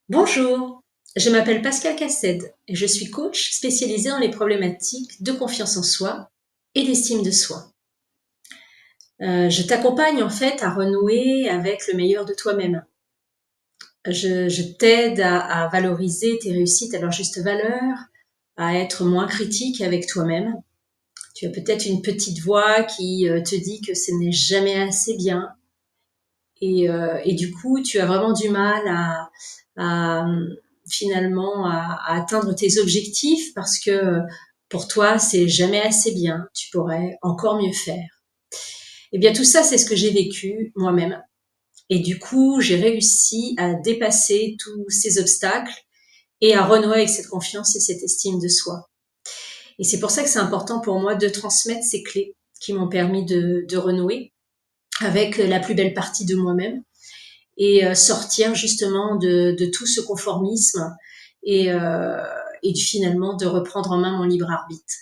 Bonjour, je m'appelle Pascal Cassed et je suis coach spécialisé dans les problématiques de confiance en soi et d'estime de soi. Je t'accompagne en fait à renouer avec le meilleur de toi-même. Je t'aide à valoriser tes réussites à leur juste valeur, à être moins critique avec toi-même. Tu as peut-être une petite voix qui te dit que ce n'est jamais assez bien et du coup tu as vraiment du mal à, finalement à atteindre tes objectifs parce que pour toi c'est jamais assez bien, tu pourrais encore mieux faire. Et bien tout ça c'est ce que j'ai vécu moi-même et du coup j'ai réussi à dépasser tous ces obstacles et à renouer avec cette confiance et cette estime de soi. Et c'est pour ça que c'est important pour moi de transmettre ces clés qui m'ont permis de renouer avec la plus belle partie de moi-même et sortir justement de tout ce conformisme et finalement de reprendre en main mon libre arbitre.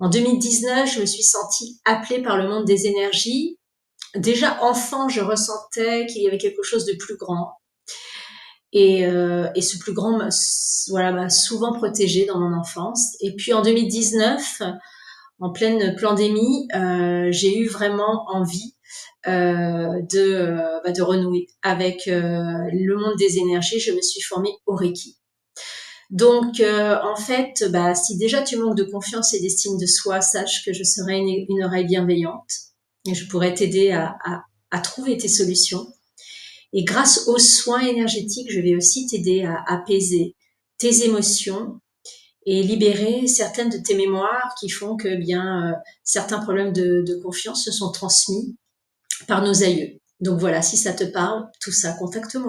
En 2019, je me suis sentie appelée par le monde des énergies. Déjà enfant, je ressentais qu'il y avait quelque chose de plus grand. Et ce plus grand m'a souvent protégée dans mon enfance. Et puis en 2019, en pleine pandémie, j'ai eu vraiment envie de renouer avec le monde des énergies. Je me suis formée au Reiki. Donc, en fait, si déjà tu manques de confiance et d'estime de soi, sache que je serai une oreille bienveillante et je pourrais t'aider à trouver tes solutions. Et grâce aux soins énergétiques, je vais aussi t'aider à apaiser tes émotions et libérer certaines de tes mémoires qui font que certains problèmes de confiance se sont transmis par nos aïeux. Donc voilà, si ça te parle, tout ça, contacte-moi.